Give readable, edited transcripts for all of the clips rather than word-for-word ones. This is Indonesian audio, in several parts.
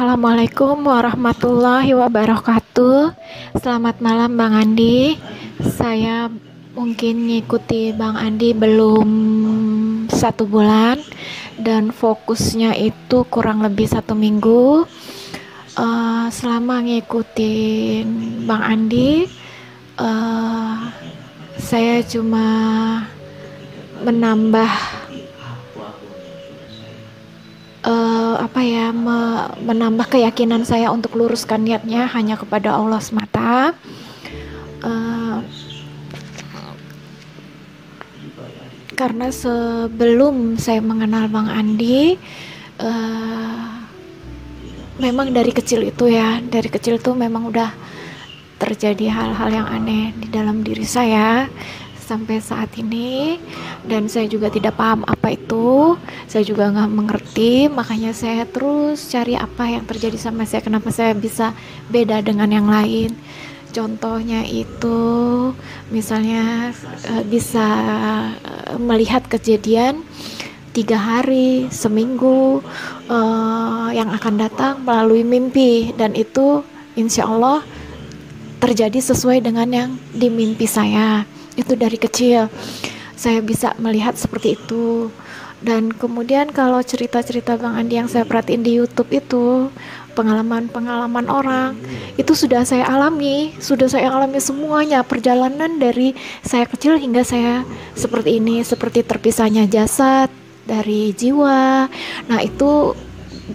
Assalamualaikum warahmatullahi wabarakatuh. Selamat malam Bang Andi. Saya mungkin ngikuti Bang Andi belum 1 bulan dan fokusnya itu kurang lebih 1 minggu. Selama ngikutin Bang Andi, eh, saya cuma menambah menambah keyakinan saya untuk luruskan niatnya hanya kepada Allah semata. Eh, karena sebelum saya mengenal Bang Andi, memang dari kecil itu memang udah terjadi hal-hal yang aneh di dalam diri saya sampai saat ini, dan saya juga tidak paham apa itu, saya juga nggak mengerti, makanya saya terus cari apa yang terjadi sama saya, kenapa saya bisa beda dengan yang lain. Contohnya itu misalnya bisa melihat kejadian 3 hari, seminggu yang akan datang melalui mimpi, dan itu insya Allah terjadi sesuai dengan yang di mimpi saya. Itu dari kecil saya bisa melihat seperti itu. Dan kemudian kalau cerita-cerita Bang Andi yang saya perhatiin di YouTube itu, pengalaman-pengalaman orang itu sudah saya alami semuanya, perjalanan dari saya kecil hingga saya seperti ini, seperti terpisahnya jasad dari jiwa. Nah itu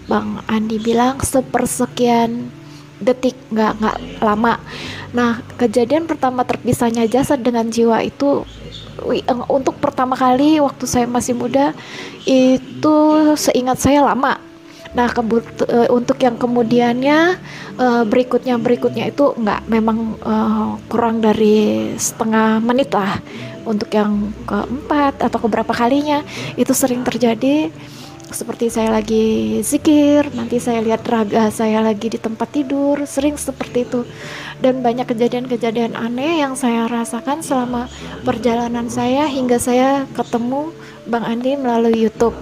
Bang Andi bilang sepersekian detik, nggak lama. Nah kejadian pertama terpisahnya jasad dengan jiwa itu untuk pertama kali waktu saya masih muda itu seingat saya lama. Nah untuk yang kemudiannya berikutnya itu nggak, memang kurang dari setengah menit lah. Untuk yang keempat atau keberapa kalinya itu sering terjadi, seperti saya lagi zikir, nanti saya lihat raga saya lagi di tempat tidur, sering seperti itu. Dan banyak kejadian-kejadian aneh yang saya rasakan selama perjalanan saya hingga saya ketemu Bang Andi melalui YouTube.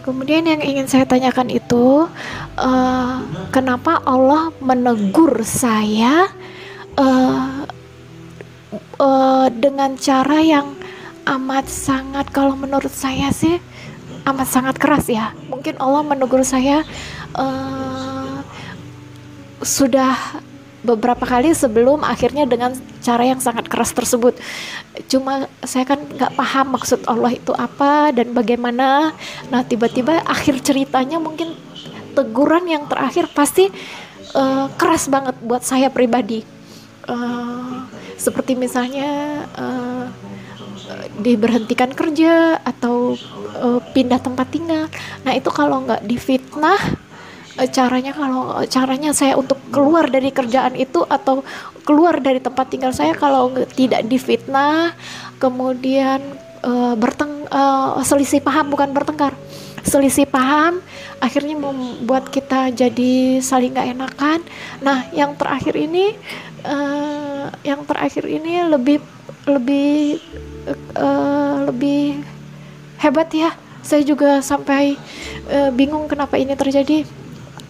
Kemudian yang ingin saya tanyakan itu, kenapa Allah menegur saya dengan cara yang amat sangat, kalau menurut saya sih amat sangat keras ya. Mungkin Allah menegur saya sudah beberapa kali sebelum akhirnya dengan cara yang sangat keras tersebut. Cuma saya kan nggak paham maksud Allah itu apa dan bagaimana. Nah tiba-tiba akhir ceritanya mungkin teguran yang terakhir pasti keras banget buat saya pribadi. Seperti misalnya diberhentikan kerja atau pindah tempat tinggal. Nah itu kalau nggak difitnah, caranya saya untuk keluar dari kerjaan itu atau keluar dari tempat tinggal saya, kalau tidak difitnah, kemudian selisih paham, bukan bertengkar, selisih paham, akhirnya membuat kita jadi saling nggak enakan. Nah yang terakhir ini lebih hebat ya. Saya juga sampai bingung kenapa ini terjadi.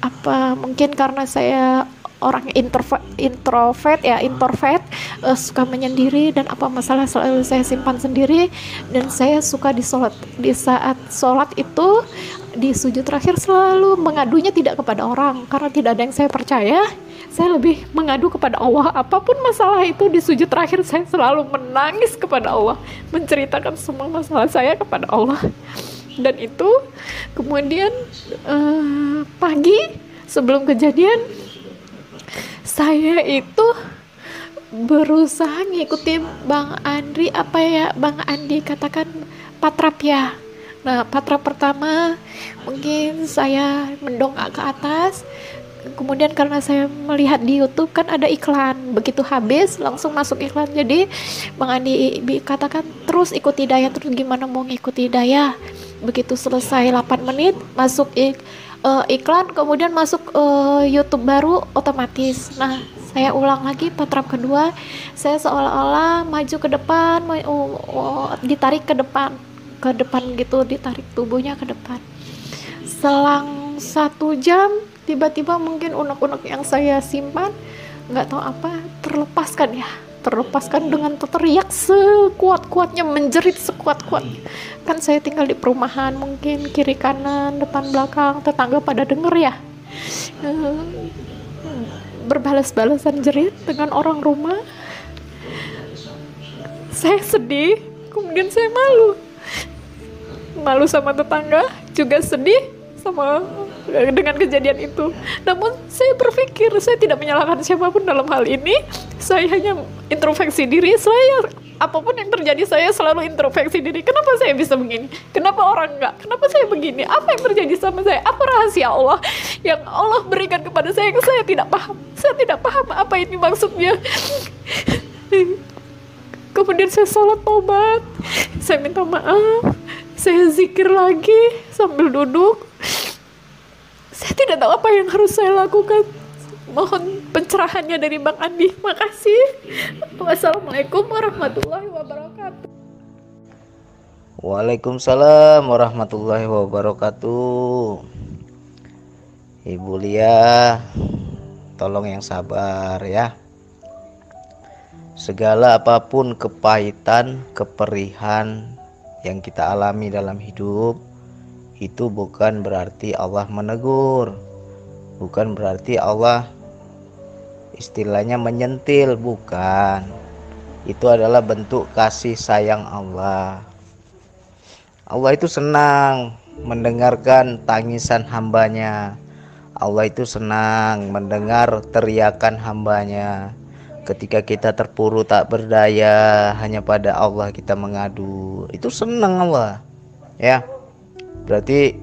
Apa mungkin karena saya orang introvert, suka menyendiri, dan apa masalah selalu saya simpan sendiri, dan saya suka di saat sholat itu di sujud terakhir selalu mengadunya tidak kepada orang, karena tidak ada yang saya percaya. Saya lebih mengadu kepada Allah. Apapun masalah itu di sujud terakhir saya selalu menangis kepada Allah, menceritakan semua masalah saya kepada Allah. Dan itu kemudian pagi sebelum kejadian saya itu berusaha ngikuti Bang Andi katakan patrap ya. Nah patrap pertama mungkin saya mendongak ke atas, kemudian karena saya melihat di YouTube kan ada iklan, begitu habis langsung masuk iklan. Jadi Bang Andi katakan terus ikuti daya, terus gimana mau ngikuti daya. Begitu selesai 8 menit masuk iklan, kemudian masuk YouTube baru otomatis. Nah saya ulang lagi patrap kedua, saya seolah-olah maju ke depan, ditarik ke depan gitu, ditarik tubuhnya ke depan. Selang 1 jam, tiba-tiba mungkin unek-unek yang saya simpan nggak tahu apa terlepaskan dengan teriak sekuat-kuatnya, menjerit sekuat-kuatnya. Kan saya tinggal di perumahan, mungkin kiri kanan depan belakang tetangga pada denger ya. Berbalas-balasan jerit dengan orang rumah. Saya sedih, kemudian saya malu sama tetangga, juga sedih dengan kejadian itu. Namun saya berpikir, saya tidak menyalahkan siapapun dalam hal ini. Saya hanya introspeksi diri saya. Apapun yang terjadi, saya selalu introspeksi diri. Kenapa saya bisa begini? Kenapa orang enggak? Kenapa saya begini? Apa yang terjadi sama saya? Apa rahasia Allah yang Allah berikan kepada saya yang saya tidak paham? Saya tidak paham apa ini maksudnya. Kemudian saya sholat taubat, saya minta maaf, saya zikir lagi sambil duduk. Saya tidak tahu apa yang harus saya lakukan. Mohon pencerahannya dari Bang Andi. Makasih. Wassalamualaikum warahmatullahi wabarakatuh. Waalaikumsalam warahmatullahi wabarakatuh. Ibu Lia, tolong yang sabar ya. Segala apapun kepahitan, keperihan yang kita alami dalam hidup, itu bukan berarti Allah menegur, bukan berarti Allah istilahnya menyentil, bukan. Itu adalah bentuk kasih sayang Allah. Allah itu senang mendengarkan tangisan hambanya. Allah itu senang mendengar teriakan hambanya. Ketika kita terpuruk tak berdaya, hanya pada Allah kita mengadu. Itu senang Allah. Ya. Berarti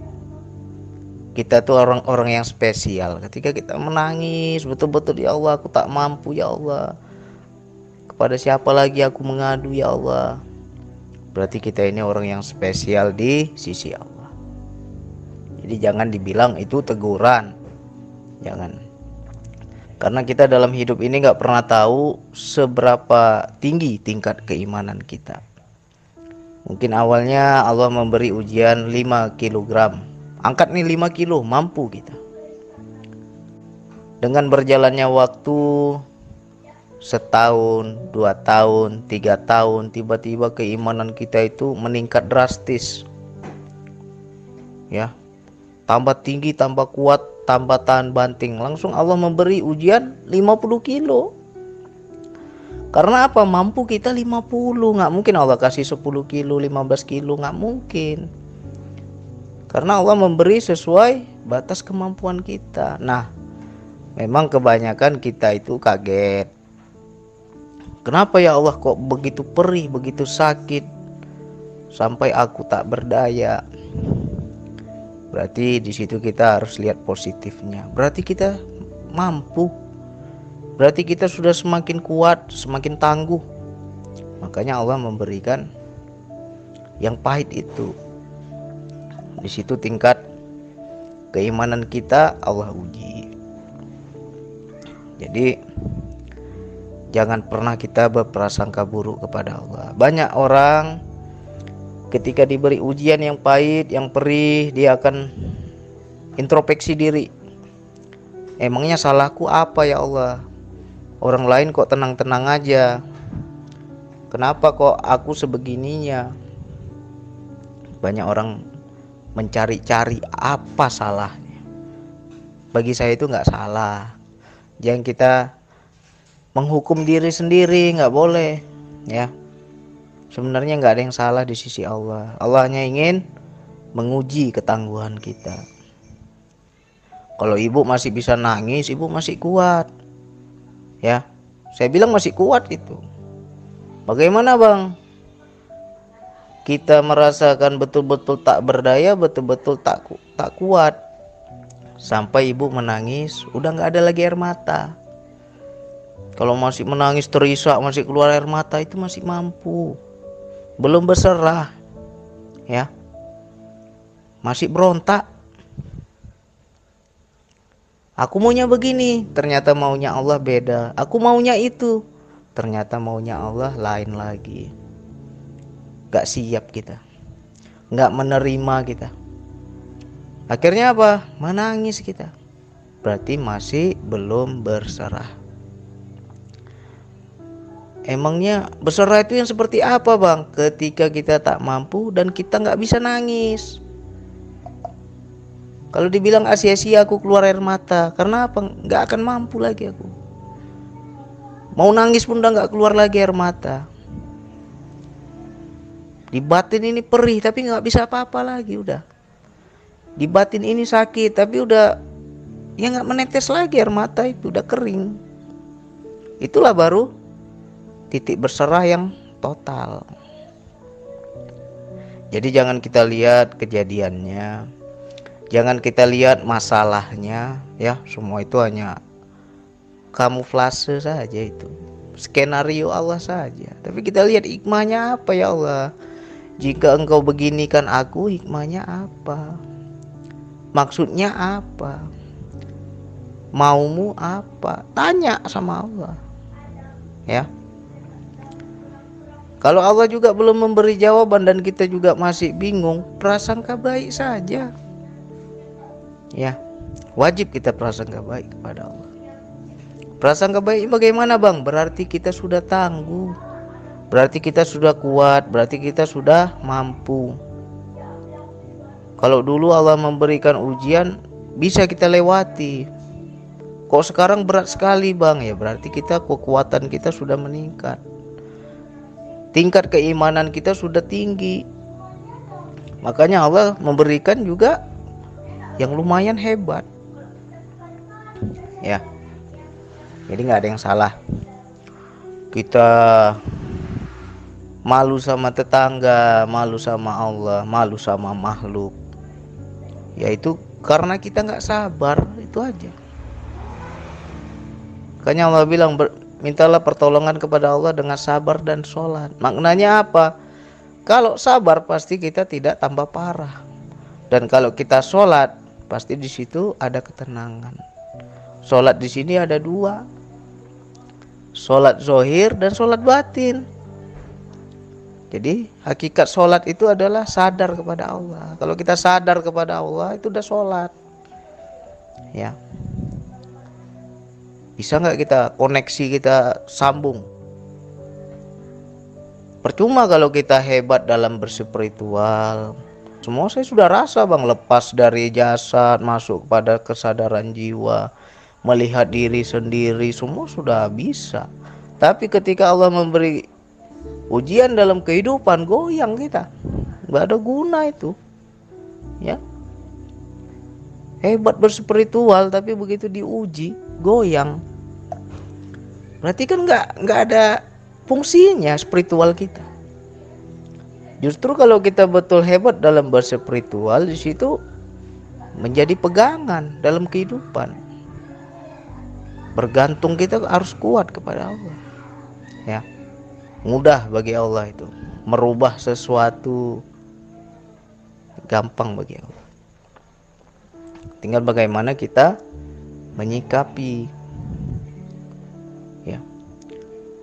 kita tuh orang-orang yang spesial. Ketika kita menangis betul-betul, ya Allah, aku tak mampu ya Allah. Kepada siapa lagi aku mengadu ya Allah? Berarti kita ini orang yang spesial di sisi Allah. Jadi jangan dibilang itu teguran. Jangan. Karena kita dalam hidup ini gak pernah tahu seberapa tinggi tingkat keimanan kita. Mungkin awalnya Allah memberi ujian 5 kg. Angkat nih 5 kilo, mampu kita. Dengan berjalannya waktu, 1 tahun, 2 tahun, 3 tahun, tiba-tiba keimanan kita itu meningkat drastis. Ya, tambah tinggi, tambah kuat, tambah tahan banting. Langsung Allah memberi ujian 50 kilo. Karena apa? Mampu kita 50. Nggak mungkin Allah kasih 10 kilo, 15 kilo. Nggak mungkin. Karena Allah memberi sesuai batas kemampuan kita. Nah, memang kebanyakan kita itu kaget. Kenapa ya Allah kok begitu perih, begitu sakit, sampai aku tak berdaya? Berarti di situ kita harus lihat positifnya. Berarti kita mampu. Berarti kita sudah semakin kuat, semakin tangguh. Makanya Allah memberikan yang pahit itu. Di situ tingkat keimanan kita Allah uji. Jadi jangan pernah kita berprasangka buruk kepada Allah. Banyak orang ketika diberi ujian yang pahit, yang perih, dia akan introspeksi diri. Emangnya salahku apa ya Allah? Orang lain kok tenang-tenang aja. Kenapa kok aku sebegininya? Banyak orang mencari-cari apa salahnya. Bagi saya itu nggak salah. Jangan kita menghukum diri sendiri, nggak boleh ya. Sebenarnya nggak ada yang salah di sisi Allah. Allah hanya ingin menguji ketangguhan kita. Kalau ibu masih bisa nangis, ibu masih kuat. Ya, saya bilang masih kuat itu. Bagaimana bang? Kita merasakan betul-betul tak berdaya, betul-betul tak kuat. Sampai ibu menangis, udah nggak ada lagi air mata. Kalau masih menangis terisak, masih keluar air mata, itu masih mampu. Belum berserah, ya, masih berontak. Aku maunya begini, ternyata maunya Allah beda. Aku maunya itu, ternyata maunya Allah lain lagi. Gak siap kita, gak menerima kita. Akhirnya apa? Menangis kita. Berarti masih belum berserah. Emangnya berserah itu yang seperti apa, Bang? Ketika kita tak mampu dan kita nggak bisa nangis. Kalau dibilang sia-sia aku keluar air mata, karena apa? Nggak akan mampu lagi aku. Mau nangis pun udah nggak keluar lagi air mata. Di batin ini perih tapi nggak bisa apa-apa lagi udah. Di batin ini sakit tapi udah ya nggak menetes lagi air mata, itu udah kering. Itulah baru titik berserah yang total. Jadi jangan kita lihat kejadiannya, jangan kita lihat masalahnya, ya semua itu hanya kamuflase saja, itu skenario Allah saja. Tapi kita lihat hikmahnya apa, ya Allah. Jika engkau beginikan aku, hikmahnya apa? Maksudnya apa? Maumu apa? Tanya sama Allah. Ya. Kalau Allah juga belum memberi jawaban dan kita juga masih bingung, prasangka baik saja. Ya. Wajib kita prasangka baik kepada Allah. Prasangka baik bagaimana, Bang? Berarti kita sudah tangguh. Berarti kita sudah kuat, berarti kita sudah mampu. Kalau dulu Allah memberikan ujian bisa kita lewati. Kok sekarang berat sekali, Bang? Ya berarti kita kekuatan kita sudah meningkat. Tingkat keimanan kita sudah tinggi. Makanya Allah memberikan juga yang lumayan hebat. Ya. Jadi nggak ada yang salah. Kita malu sama tetangga, malu sama Allah, malu sama makhluk. Yaitu karena kita nggak sabar, itu aja. Makanya Allah bilang, mintalah pertolongan kepada Allah dengan sabar dan sholat. Maknanya apa? Kalau sabar pasti kita tidak tambah parah. Dan kalau kita sholat, pasti di situ ada ketenangan. Sholat di sini ada dua. Sholat zohir dan sholat batin. Jadi hakikat sholat itu adalah sadar kepada Allah. Kalau kita sadar kepada Allah, itu udah sholat. Ya. Bisa nggak kita koneksi, kita sambung? Percuma kalau kita hebat dalam berspiritual. Semua saya sudah rasa, Bang, lepas dari jasad, masuk pada kesadaran jiwa, melihat diri sendiri, semua sudah bisa. Tapi ketika Allah memberi ujian dalam kehidupan, goyang kita. Nggak ada guna itu. Ya. Hebat berspiritual tapi begitu diuji, goyang. Berarti kan nggak ada fungsinya spiritual kita. Justru kalau kita betul hebat dalam berspiritual, di situ menjadi pegangan dalam kehidupan. Bergantung kita harus kuat kepada Allah. Ya. Mudah bagi Allah itu merubah sesuatu, gampang bagi Allah. Tinggal bagaimana kita menyikapi. Ya.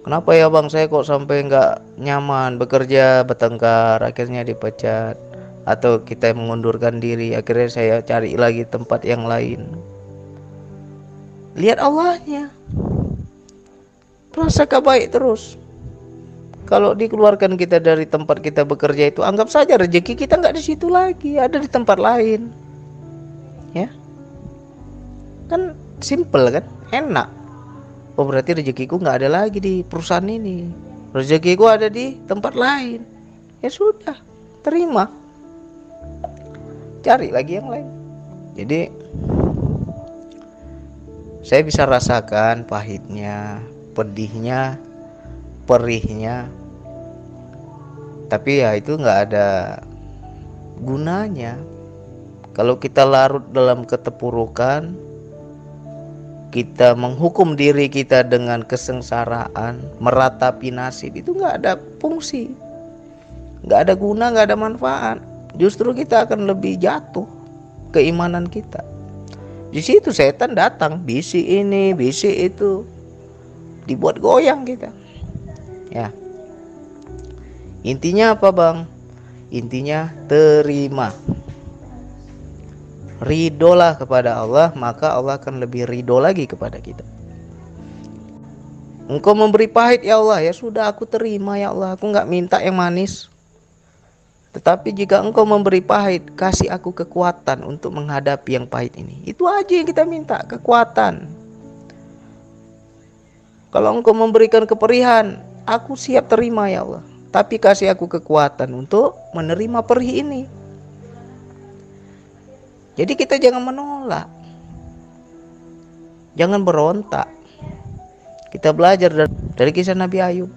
Kenapa ya, Bang, saya kok sampai nggak nyaman bekerja, bertengkar, akhirnya dipecat, atau kita mengundurkan diri, akhirnya saya cari lagi tempat yang lain. Lihat Allahnya. Prasangka baik terus. Kalau dikeluarkan kita dari tempat kita bekerja itu, anggap saja rezeki kita nggak di situ lagi, ada di tempat lain. Ya, kan simple kan, enak. Oh berarti rezekiku nggak ada lagi di perusahaan ini, rezekiku ada di tempat lain. Ya sudah, terima, cari lagi yang lain. Jadi saya bisa rasakan pahitnya, pedihnya, perihnya. Tapi ya itu nggak ada gunanya. Kalau kita larut dalam keterpurukan, kita menghukum diri kita dengan kesengsaraan, meratapi nasib, itu nggak ada fungsi, nggak ada guna, nggak ada manfaat. Justru kita akan lebih jatuh keimanan kita. Di situ setan datang, bisik ini, bisik itu, dibuat goyang kita. Ya. Intinya apa, Bang? Intinya terima. Ridolah kepada Allah, maka Allah akan lebih ridho lagi kepada kita. Engkau memberi pahit ya Allah, ya sudah aku terima ya Allah, aku nggak minta yang manis. Tetapi jika engkau memberi pahit, kasih aku kekuatan untuk menghadapi yang pahit ini. Itu aja yang kita minta, kekuatan. Kalau engkau memberikan keperihan, aku siap terima ya Allah. Tapi kasih aku kekuatan untuk menerima perih ini. Jadi kita jangan menolak. Jangan berontak. Kita belajar dari kisah Nabi Ayub.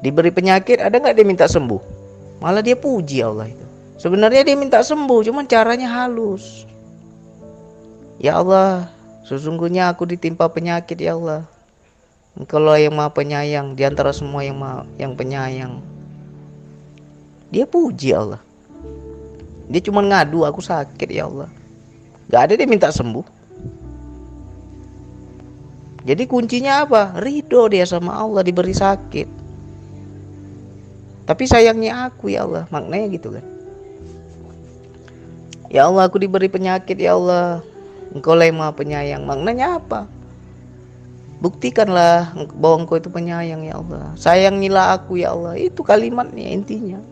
Diberi penyakit, ada nggak dia minta sembuh? Malah dia puji Allah itu. Sebenarnya dia minta sembuh, cuman caranya halus. Ya Allah, sesungguhnya aku ditimpa penyakit ya Allah. Engkaulah yang Maha Penyayang di antara semua yang penyayang. Dia puji Allah. Dia cuma ngadu, aku sakit ya Allah. Gak ada dia minta sembuh. Jadi kuncinya apa? Ridho dia sama Allah diberi sakit. Tapi sayangnya aku ya Allah, maknanya gitu kan. Ya Allah, aku diberi penyakit ya Allah. Engkaulah yang Maha Penyayang. Maknanya apa? Buktikanlah bahwa Engkau itu penyayang ya Allah. Sayangilah aku ya Allah. Itu kalimatnya intinya.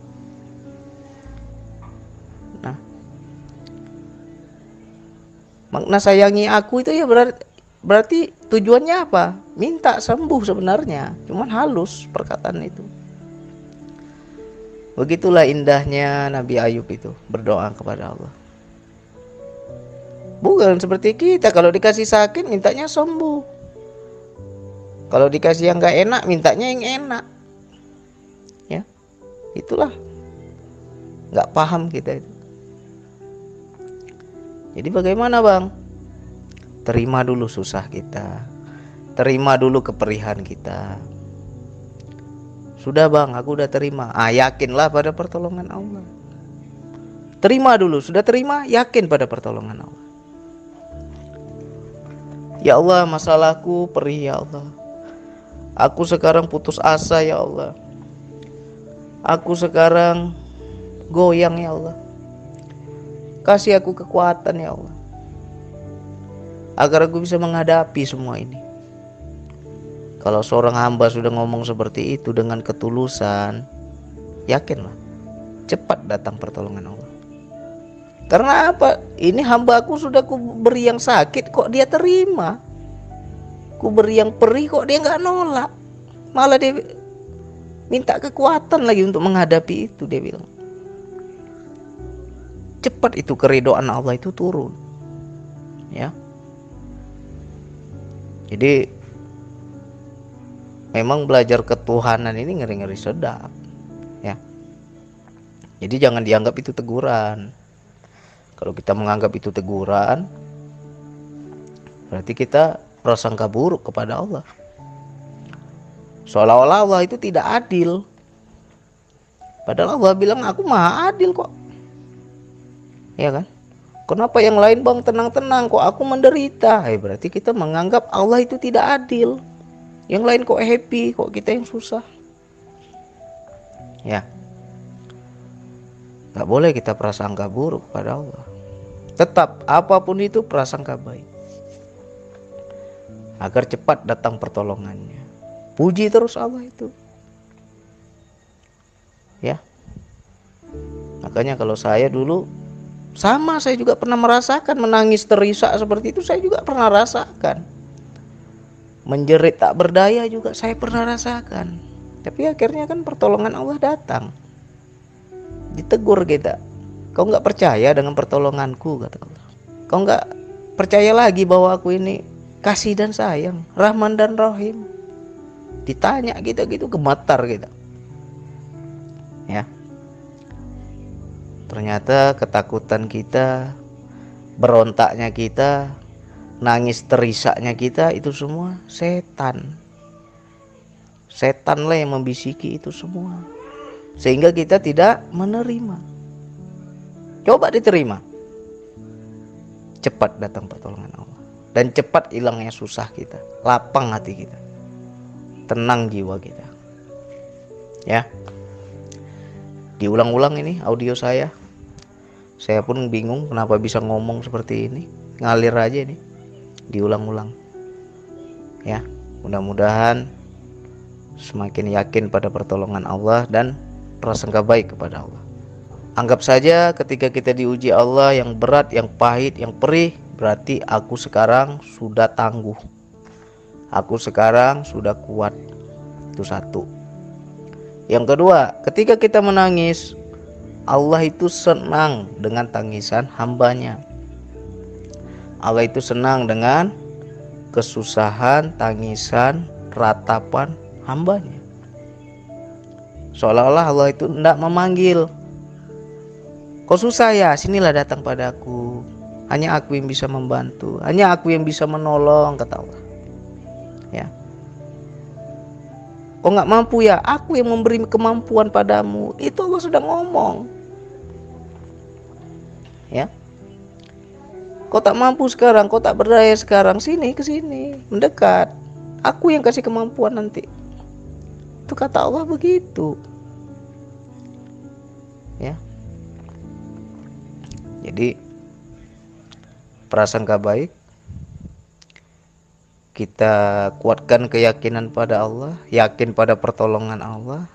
Nah, makna sayangi aku itu ya berarti tujuannya apa? Minta sembuh sebenarnya. Cuman halus perkataan itu. Begitulah indahnya Nabi Ayub itu berdoa kepada Allah. Bukan seperti kita, kalau dikasih sakit mintanya sembuh. Kalau dikasih yang gak enak mintanya yang enak. Ya, itulah gak paham kita itu. Jadi bagaimana bang? Terima dulu susah kita. Terima dulu keperihan kita. Sudah bang, aku udah terima. Yakinlah pada pertolongan Allah. Terima dulu, sudah terima, yakin pada pertolongan Allah. Ya Allah, masalahku perih ya Allah. Aku sekarang putus asa ya Allah. Aku sekarang goyang ya Allah. Kasih aku kekuatan ya Allah, agar aku bisa menghadapi semua ini. Kalau seorang hamba sudah ngomong seperti itu dengan ketulusan, yakinlah, cepat datang pertolongan Allah. Karena apa? Ini hamba aku sudah ku beri yang sakit, kok dia terima. Ku beri yang perih, kok dia nggak nolak. Malah dia minta kekuatan lagi untuk menghadapi itu, dia bilang. Cepat itu keridhaan Allah itu turun. Ya. Jadi memang belajar ketuhanan ini ngeri-ngeri sedap, ya. Jadi jangan dianggap itu teguran. Kalau kita menganggap itu teguran, berarti kita prasangka buruk kepada Allah. Seolah-olah Allah itu tidak adil. Padahal Allah bilang aku maha adil kok. Ya kan? Kenapa yang lain bang tenang-tenang, kok aku menderita? Berarti kita menganggap Allah itu tidak adil. Yang lain kok happy, kok kita yang susah. Ya, gak boleh kita prasangka buruk pada Allah. Tetap apapun itu prasangka baik, agar cepat datang pertolongannya. Puji terus Allah itu. Ya, makanya kalau saya dulu sama, saya juga pernah merasakan menangis terisak seperti itu. Saya juga pernah rasakan. Menjerit tak berdaya juga saya pernah rasakan. Tapi akhirnya kan pertolongan Allah datang. Ditegur kita. Kau gak percaya dengan pertolonganku, kata Allah. Kau gak percaya lagi bahwa aku ini kasih dan sayang, Rahman dan Rahim. Ditanya kita gitu, gemetar kita. Ya. Ternyata ketakutan kita, berontaknya kita, nangis terisaknya kita, itu semua setan. Setanlah yang membisiki itu semua, sehingga kita tidak menerima. Coba diterima, cepat datang pertolongan Allah, dan cepat hilangnya susah kita, lapang hati kita, tenang jiwa kita. Ya, diulang-ulang ini audio saya. Saya pun bingung kenapa bisa ngomong seperti ini, ngalir aja ini, diulang-ulang. Ya, mudah-mudahan semakin yakin pada pertolongan Allah dan prasangka baik kepada Allah. Anggap saja ketika kita diuji Allah yang berat, yang pahit, yang perih, berarti aku sekarang sudah tangguh. Aku sekarang sudah kuat. Itu satu. Yang kedua, ketika kita menangis, Allah itu senang dengan tangisan hambanya. Allah itu senang dengan kesusahan, tangisan, ratapan hambanya. Seolah-olah Allah itu tidak memanggil, kau susah ya, sinilah datang padaku. Hanya aku yang bisa membantu, hanya aku yang bisa menolong, kata Allah. Ya, kau nggak mampu ya, aku yang memberi kemampuan padamu. Itu Allah sudah ngomong. Ya, kau tak mampu sekarang, kau tak berdaya sekarang, sini ke sini, mendekat. Aku yang kasih kemampuan nanti. Itu kata Allah begitu. Ya. Jadi prasangka baik, kita kuatkan keyakinan pada Allah, yakin pada pertolongan Allah,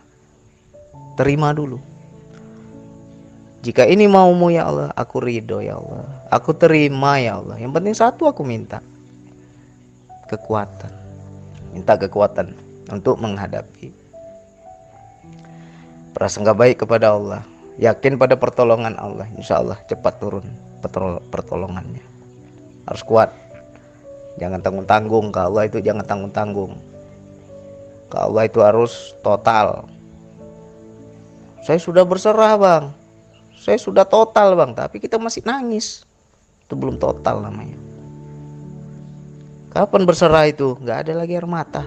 terima dulu. Jika ini maumu ya Allah, aku ridho ya Allah, aku terima ya Allah. Yang penting satu aku minta, kekuatan. Minta kekuatan untuk menghadapi. Prasangka baik kepada Allah, yakin pada pertolongan Allah, insya Allah cepat turun pertolongannya. Harus kuat, jangan tanggung-tanggung. Ke Allah itu jangan tanggung-tanggung. Ke Allah itu harus total. Saya sudah berserah bang, saya sudah total bang, tapi kita masih nangis, itu belum total namanya. Kapan berserah itu? Gak ada lagi air mata.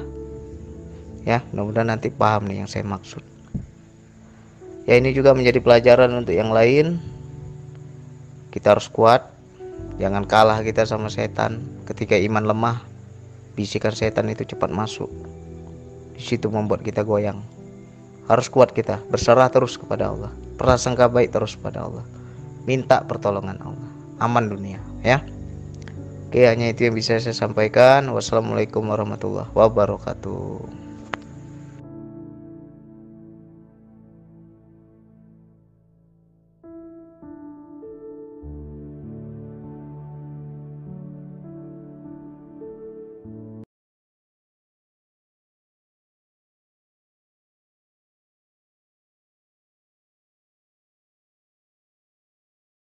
Ya, mudah-mudahan nanti paham nih yang saya maksud. Ya, ini juga menjadi pelajaran untuk yang lain. Kita harus kuat, jangan kalah kita sama setan. Ketika iman lemah, bisikan setan itu cepat masuk. Di situ membuat kita goyang. Harus kuat kita, berserah terus kepada Allah, prasangka baik terus pada Allah, minta pertolongan Allah, aman dunia. Ya, oke, hanya itu yang bisa saya sampaikan. Wassalamualaikum warahmatullahi wabarakatuh.